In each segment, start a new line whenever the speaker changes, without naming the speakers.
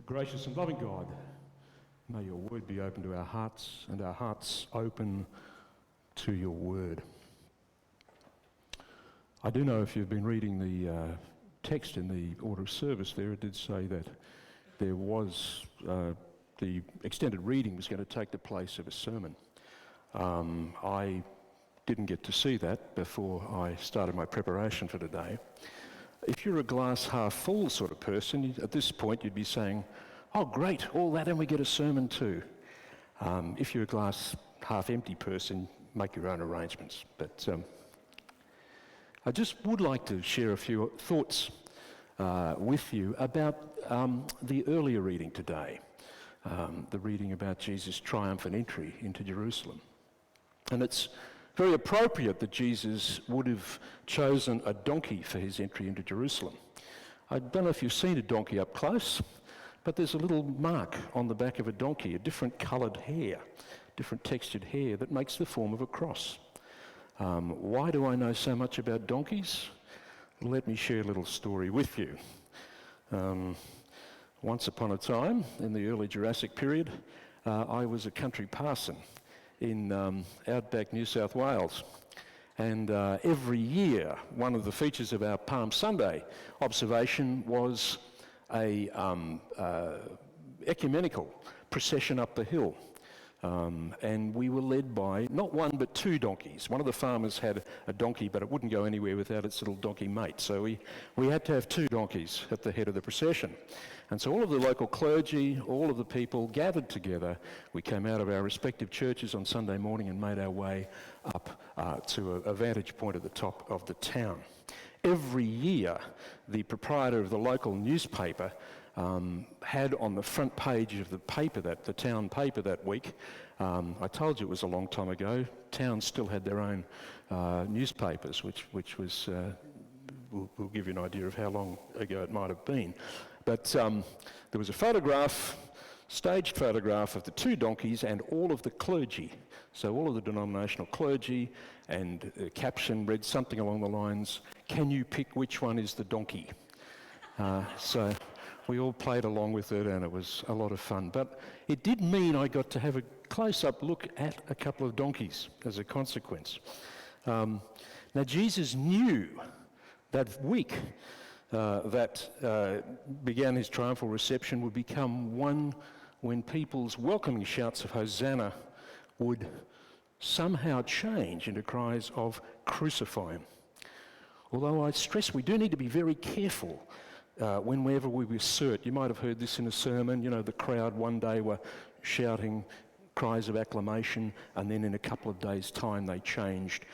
Gracious and loving God, may your word be open to our hearts and our hearts open to your word. I do know if you've been reading the text in the order of service there, it did say that there was, the extended reading was going to take the place of a sermon. I didn't get to see that before I started my preparation for today. If you're a glass half full sort of person, at this point you'd be saying, oh great, all that and we get a sermon too. If you're a glass half empty person, make your own arrangements. But I just would like to share a few thoughts with you about the earlier reading today, the reading about Jesus' triumphant entry into Jerusalem. And it's very appropriate that Jesus would have chosen a donkey for his entry into Jerusalem. I don't know if you've seen a donkey up close, but there's a little mark on the back of a donkey, a different coloured hair, different textured hair that makes the form of a cross. Why do I know so much about donkeys? Let me share a little story with you. Once upon a time, in the early Jurassic period, I was a country parson in outback New South Wales. And every year, one of the features of our Palm Sunday observation was a ecumenical procession up the hill. And we were led by not one but two donkeys. One of the farmers had a donkey, but it wouldn't go anywhere without its little donkey mate. So we had to have two donkeys at the head of the procession. And so all of the local clergy, all of the people gathered together. We came out of our respective churches on Sunday morning and made our way up to a vantage point at the top of the town. Every year, the proprietor of the local newspaper had on the front page of the paper, the town paper that week, I told you it was a long time ago, towns still had their own newspapers, which was, will give you an idea of how long ago it might have been. But there was a photograph, staged photograph of the two donkeys and all of the clergy. So all of the denominational clergy, and the caption read something along the lines, "Can you pick which one is the donkey?" So we all played along with it and it was a lot of fun. But it did mean I got to have a close-up look at a couple of donkeys as a consequence. Now Jesus knew that week that began his triumphal reception would become one when people's welcoming shouts of Hosanna would somehow change into cries of crucify him. Although I stress we do need to be very careful whenever we assert. You might have heard this in a sermon, you know, the crowd one day were shouting cries of acclamation, and then in a couple of days' time they changed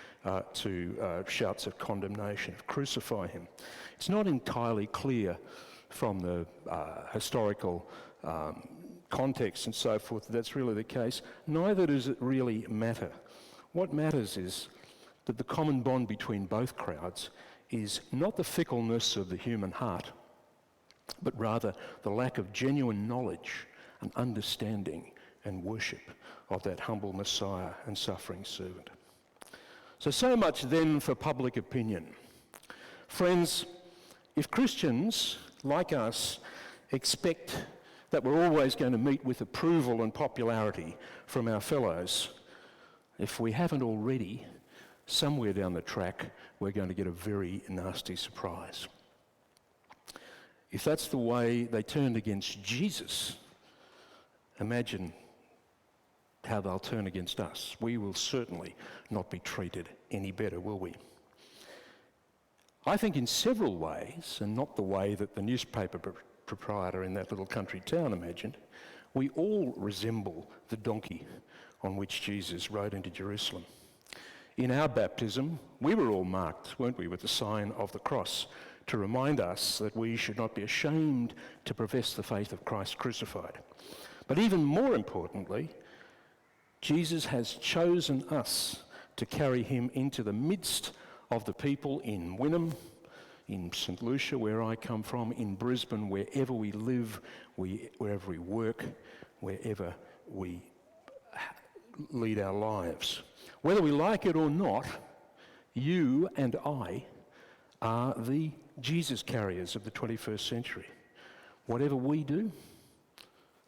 to shouts of condemnation, of crucify him. It's not entirely clear from the historical context and so forth that that's really the case. Neither does it really matter. What matters is that the common bond between both crowds is not the fickleness of the human heart, but rather the lack of genuine knowledge and understanding and worship of that humble Messiah and suffering servant. So much then for public opinion. Friends, if Christians, like us, expect that we're always going to meet with approval and popularity from our fellows, if we haven't already, somewhere down the track, we're going to get a very nasty surprise. If that's the way they turned against Jesus, imagine how they'll turn against us. We will certainly not be treated any better, will we? I think in several ways, and not the way that the newspaper proprietor in that little country town imagined, we all resemble the donkey on which Jesus rode into Jerusalem. In our baptism, we were all marked, weren't we, with the sign of the cross, to remind us that we should not be ashamed to profess the faith of Christ crucified. But even more importantly, Jesus has chosen us to carry him into the midst of the people in Wynnum, in St Lucia, where I come from, in Brisbane, wherever we live, wherever we work, wherever we lead our lives. Whether we like it or not, you and I are the Jesus carriers of the 21st century. Whatever we do,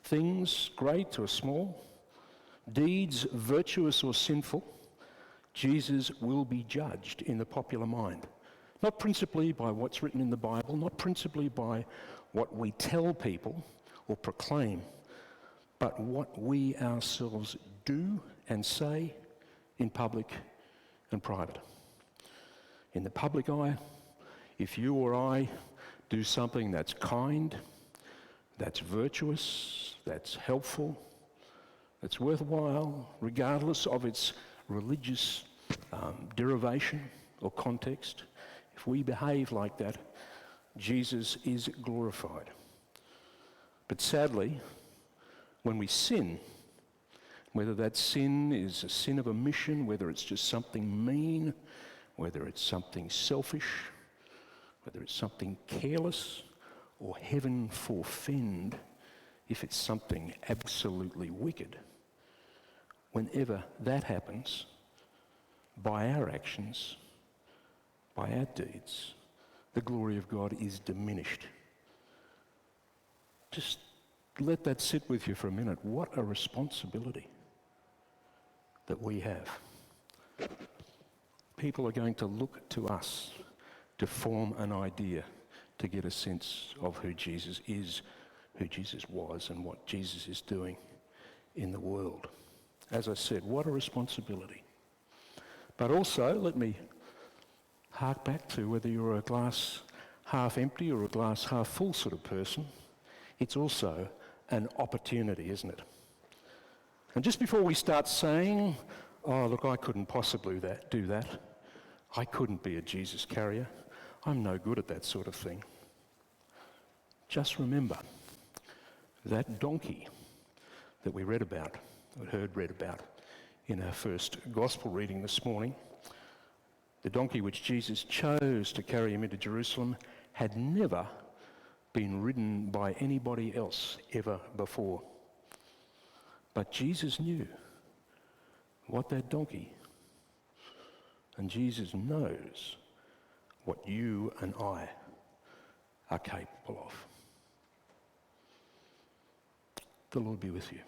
things great or small, deeds virtuous or sinful, Jesus will be judged in the popular mind. Not principally by what's written in the Bible, not principally by what we tell people or proclaim, but what we ourselves do and say in public and private. In the public eye, if you or I do something that's kind, that's virtuous, that's helpful, that's worthwhile, regardless of its religious derivation or context, if we behave like that, Jesus is glorified. But sadly, when we sin, whether that sin is a sin of omission, whether it's just something mean, whether it's something selfish, whether it's something careless, or heaven forfend, if it's something absolutely wicked, whenever that happens, by our actions, by our deeds, the glory of God is diminished. Just let that sit with you for a minute. What a responsibility that we have. People are going to look to us to form an idea, to get a sense of who Jesus is, who Jesus was, and what Jesus is doing in the world. As I said, what a responsibility. But also, let me hark back to whether you're a glass half empty or a glass half full sort of person, it's also an opportunity, isn't it? And just before we start saying, oh, look, I couldn't possibly do that. I couldn't be a Jesus carrier. I'm no good at that sort of thing. Just remember that donkey that we read about, or heard read about in our first gospel reading this morning, the donkey which Jesus chose to carry him into Jerusalem had never been ridden by anybody else ever before. But Jesus knew what that donkey, and Jesus knows what you and I are capable of. The Lord be with you.